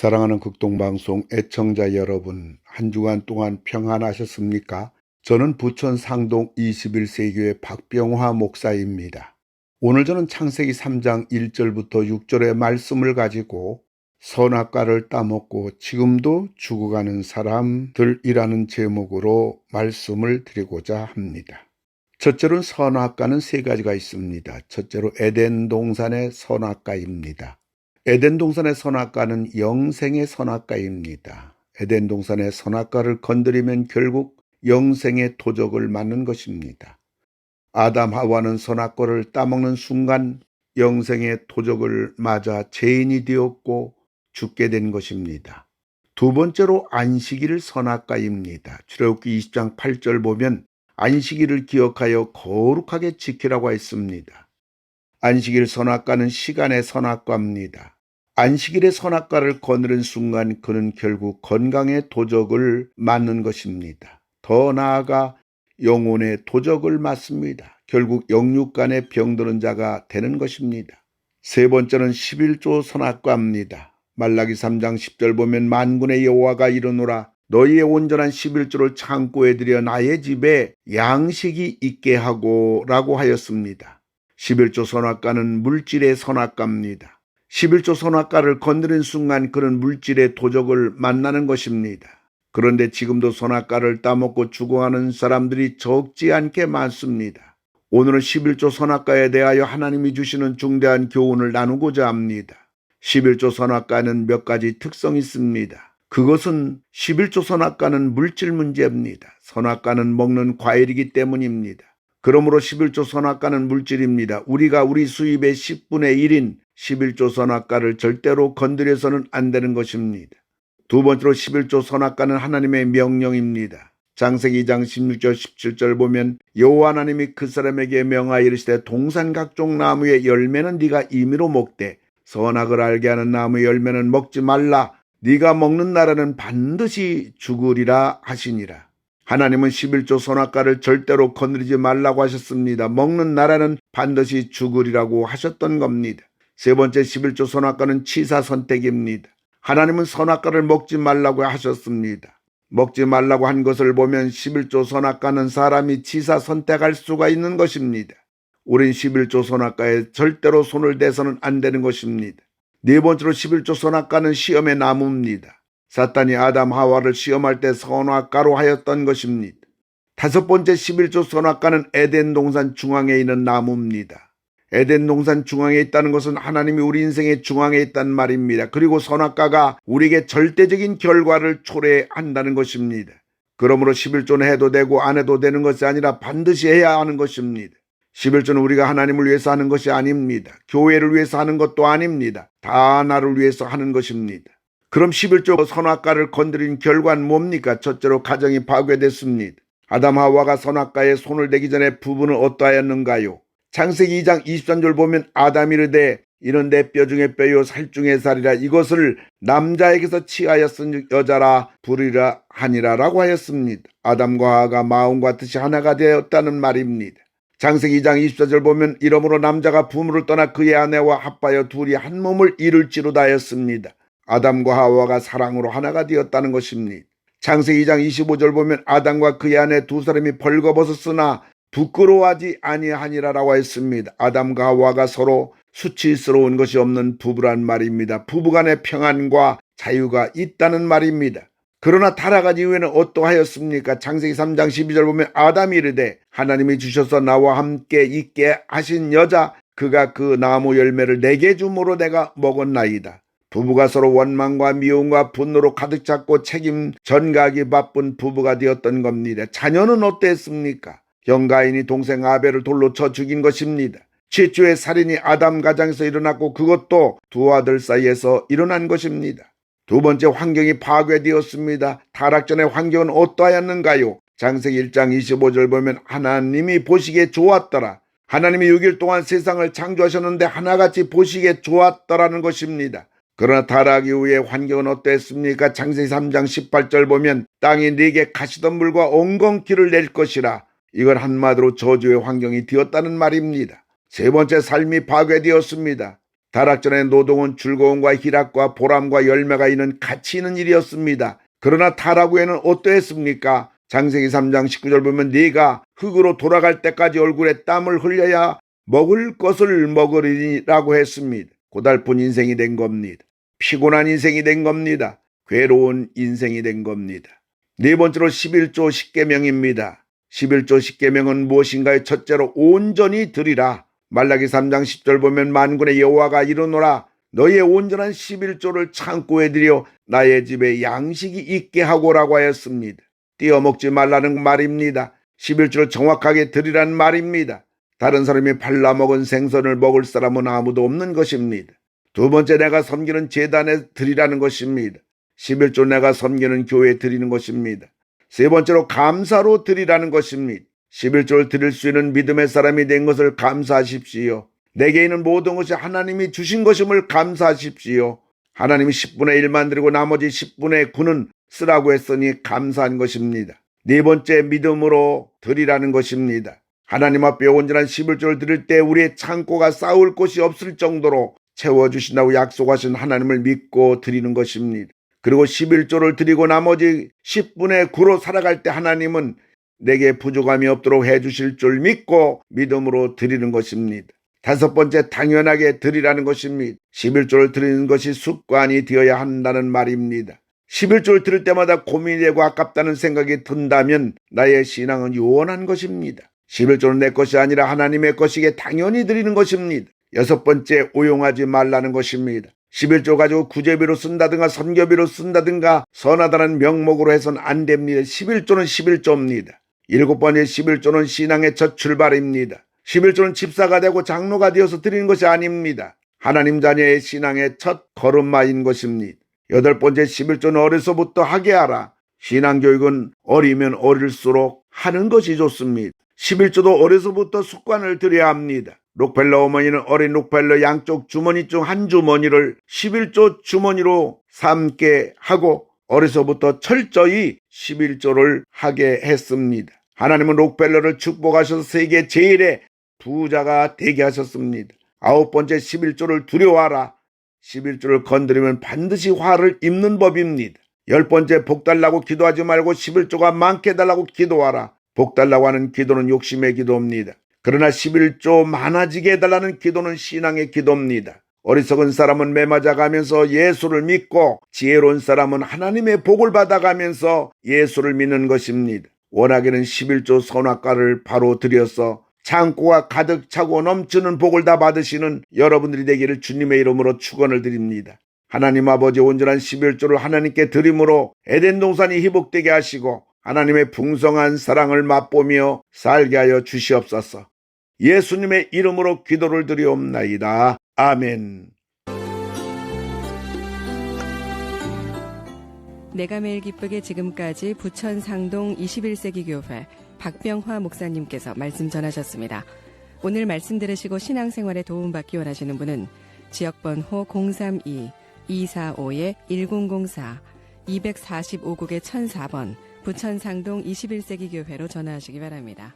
사랑하는 극동방송 애청자 여러분, 한 주간 동안 평안하셨습니까? 저는 부천 상동 21세 교회 박병화 목사입니다. 오늘 저는 창세기 3장 1절부터 6절의 말씀을 가지고 선악과를 따먹고 지금도 죽어가는 사람들이라는 제목으로 말씀을 드리고자 합니다. 첫째로는 선악과는 세 가지가 있습니다. 첫째로 에덴 동산의 선악과입니다. 에덴 동산의 선악과는 영생의 선악과입니다. 에덴 동산의 선악과를 건드리면 결국 영생의 도적을 맞는 것입니다. 아담 하와는 선악과를 따먹는 순간 영생의 도적을 맞아 죄인이 되었고 죽게 된 것입니다. 두 번째로 안식일을 선악과입니다. 출애굽기 20장 8절 보면 안식일을 기억하여 거룩하게 지키라고 했습니다. 안식일 선악과는 시간의 선악과입니다. 안식일의 선악과를 거느린 순간 그는 결국 건강의 도적을 맞는 것입니다. 더 나아가 영혼의 도적을 맞습니다. 결국 영육간에 병드는 자가 되는 것입니다. 세 번째는 11조 선악과입니다. 말라기 3장 10절 보면 만군의 여호와가 이르노라 너희의 온전한 11조를 창고에 들여 나의 집에 양식이 있게 하고 라고 하였습니다. 11조 선악과는 물질의 선악과입니다. 11조 선악과를 건드린 순간 그는 물질의 도적을 만나는 것입니다. 그런데 지금도 선악과를 따먹고 죽어가는 사람들이 적지 않게 많습니다. 오늘은 11조 선악과에 대하여 하나님이 주시는 중대한 교훈을 나누고자 합니다. 11조 선악과는 몇 가지 특성이 있습니다. 그것은 11조 선악과는 물질 문제입니다. 선악과는 먹는 과일이기 때문입니다. 그러므로 11조 선악과는 물질입니다. 우리가 우리 수입의 10분의 1인 11조 선악과를 절대로 건드려서는 안 되는 것입니다. 두 번째로 11조 선악과는 하나님의 명령입니다. 창세기 2장 16절 17절 보면 여호와 하나님이 그 사람에게 명하여 이르시되 동산 각종 나무의 열매는 네가 임의로 먹되 선악을 알게 하는 나무의 열매는 먹지 말라. 네가 먹는 날에는 반드시 죽으리라 하시니라. 하나님은 11조 선악과를 절대로 건드리지 말라고 하셨습니다. 먹는 날에는 반드시 죽으리라고 하셨던 겁니다. 세 번째 11조 선악과는 치사 선택입니다. 하나님은 선악과를 먹지 말라고 하셨습니다. 먹지 말라고 한 것을 보면 11조 선악과는 사람이 치사 선택할 수가 있는 것입니다. 우린 11조 선악과에 절대로 손을 대서는 안 되는 것입니다. 네 번째로 11조 선악과는 시험의 나무입니다. 사탄이 아담 하와를 시험할 때 선악과로 하였던 것입니다. 다섯 번째 11조 선악과는 에덴 동산 중앙에 있는 나무입니다. 에덴 동산 중앙에 있다는 것은 하나님이 우리 인생의 중앙에 있다는 말입니다. 그리고 선악과가 우리에게 절대적인 결과를 초래한다는 것입니다. 그러므로 11조는 해도 되고 안 해도 되는 것이 아니라 반드시 해야 하는 것입니다. 11조는 우리가 하나님을 위해서 하는 것이 아닙니다. 교회를 위해서 하는 것도 아닙니다. 다 나를 위해서 하는 것입니다. 그럼 11조 선악과를 건드린 결과는 뭡니까? 첫째로 가정이 파괴됐습니다. 아담 하와가 선악과에 손을 대기 전에 부부는 어떠하였는가요? 창세기 2장 23절 보면 아담이 이르되 이는 내 뼈 중에 뼈요 살 중에 살이라 이것을 남자에게서 취하였은 여자라 부르리라 하니라 라고 하였습니다. 아담과 하와가 마음과 뜻이 하나가 되었다는 말입니다. 창세기 2장 24절 보면 이러므로 남자가 부모를 떠나 그의 아내와 합하여 둘이 한 몸을 이룰지로다 하였습니다. 아담과 하와가 사랑으로 하나가 되었다는 것입니다. 창세기 2장 25절 보면 아담과 그의 아내 두 사람이 벌거벗었으나 부끄러워하지 아니하니라라고 했습니다. 아담과 하와가 서로 수치스러운 것이 없는 부부란 말입니다. 부부간의 평안과 자유가 있다는 말입니다. 그러나 타락한 이후에는 어떠하였습니까? 창세기 3장 12절 보면 아담이 이르되 하나님이 주셔서 나와 함께 있게 하신 여자 그가 그 나무 열매를 내게 주므로 내가 먹었나이다. 부부가 서로 원망과 미움과 분노로 가득 찼고 책임 전가하기 바쁜 부부가 되었던 겁니다. 자녀는 어땠습니까? 형 가인이 동생 아벨을 돌로 쳐 죽인 것입니다. 최초의 살인이 아담 가정에서 일어났고 그것도 두 아들 사이에서 일어난 것입니다. 두 번째 환경이 파괴되었습니다. 타락 전의 환경은 어떠하였는가요? 창세기 1장 25절 보면 하나님이 보시기에 좋았더라. 하나님이 6일 동안 세상을 창조하셨는데 하나같이 보시기에 좋았더라는 것입니다. 그러나 타락 이후에 환경은 어땠습니까? 창세기 3장 18절 보면 땅이 네게 가시덤불과 엉겅퀴를 낼 것이라. 이건 한마디로 저주의 환경이 되었다는 말입니다. 세 번째 삶이 파괴되었습니다. 타락전의 노동은 즐거움과 희락과 보람과 열매가 있는 가치 있는 일이었습니다. 그러나 타락 후에는 어떠했습니까? 창세기 3장 19절 보면 네가 흙으로 돌아갈 때까지 얼굴에 땀을 흘려야 먹을 것을 먹으리라고 했습니다. 고달픈 인생이 된 겁니다. 피곤한 인생이 된 겁니다. 괴로운 인생이 된 겁니다. 네 번째로 11조 10계명입니다. 11조 10계명은 무엇인가요? 첫째로 온전히 드리라. 말라기 3장 10절 보면 만군의 여호와가 이르노라 너희의 온전한 11조를 창고에 들여 나의 집에 양식이 있게 하고라고 하였습니다. 띄어먹지 말라는 말입니다. 11조를 정확하게 드리라는 말입니다. 다른 사람이 발라먹은 생선을 먹을 사람은 아무도 없는 것입니다. 두 번째 내가 섬기는 제단에 드리라는 것입니다. 11조 내가 섬기는 교회에 드리는 것입니다. 세 번째로 감사로 드리라는 것입니다. 11조를 드릴 수 있는 믿음의 사람이 된 것을 감사하십시오. 내게 있는 모든 것이 하나님이 주신 것임을 감사하십시오. 하나님이 10분의 1만 드리고 나머지 10분의 9는 쓰라고 했으니 감사한 것입니다. 네 번째 믿음으로 드리라는 것입니다. 하나님 앞에 온전한 11조를 드릴 때 우리의 창고가 쌓을 곳이 없을 정도로 채워주신다고 약속하신 하나님을 믿고 드리는 것입니다. 그리고 11조를 드리고 나머지 10분의 9로 살아갈 때 하나님은 내게 부족함이 없도록 해주실 줄 믿고 믿음으로 드리는 것입니다. 다섯 번째 당연하게 드리라는 것입니다. 11조를 드리는 것이 습관이 되어야 한다는 말입니다. 11조를 드릴 때마다 고민이 되고 아깝다는 생각이 든다면 나의 신앙은 요원한 것입니다. 11조는 내 것이 아니라 하나님의 것이기에 당연히 드리는 것입니다. 여섯 번째 오용하지 말라는 것입니다. 11조 가지고 구제비로 쓴다든가 선교비로 쓴다든가 선하다는 명목으로 해서는 안 됩니다. 11조는 11조입니다. 일곱 번째 11조는 신앙의 첫 출발입니다. 11조는 집사가 되고 장로가 되어서 드리는 것이 아닙니다. 하나님 자녀의 신앙의 첫 걸음마인 것입니다. 여덟 번째 11조는 어려서부터 하게 하라. 신앙교육은 어리면 어릴수록 하는 것이 좋습니다. 11조도 어려서부터 습관을 들여야 합니다. 록펠러 어머니는 어린 록펠러 양쪽 주머니 중 한 주머니를 11조 주머니로 삼게 하고 어려서부터 철저히 11조를 하게 했습니다. 하나님은 록펠러를 축복하셔서 세계 제일의 부자가 되게 하셨습니다. 아홉 번째 11조를 두려워하라. 11조를 건드리면 반드시 화를 입는 법입니다. 열 번째 복 달라고 기도하지 말고 11조가 많게 달라고 기도하라. 복 달라고 하는 기도는 욕심의 기도입니다. 그러나 11조 많아지게 해달라는 기도는 신앙의 기도입니다. 어리석은 사람은 매맞아가면서 예수를 믿고 지혜로운 사람은 하나님의 복을 받아가면서 예수를 믿는 것입니다. 원하기는 11조 선악과를 바로 드려서 창고가 가득 차고 넘치는 복을 다 받으시는 여러분들이 되기를 주님의 이름으로 축원을 드립니다. 하나님 아버지 온전한 11조를 하나님께 드림으로 에덴 동산이 회복되게 하시고 하나님의 풍성한 사랑을 맛보며 살게 하여 주시옵소서. 예수님의 이름으로 기도를 드리옵나이다. 아멘. 내가 매일 기쁘게 지금까지 부천 상동 21세기 교회 박병화 목사님께서 말씀 전하셨습니다. 오늘 말씀 들으시고 신앙생활에 도움받기 원하시는 분은 지역번호 032-245-1004 245국의 1004번 부천 상동 21세기 교회로 전화하시기 바랍니다.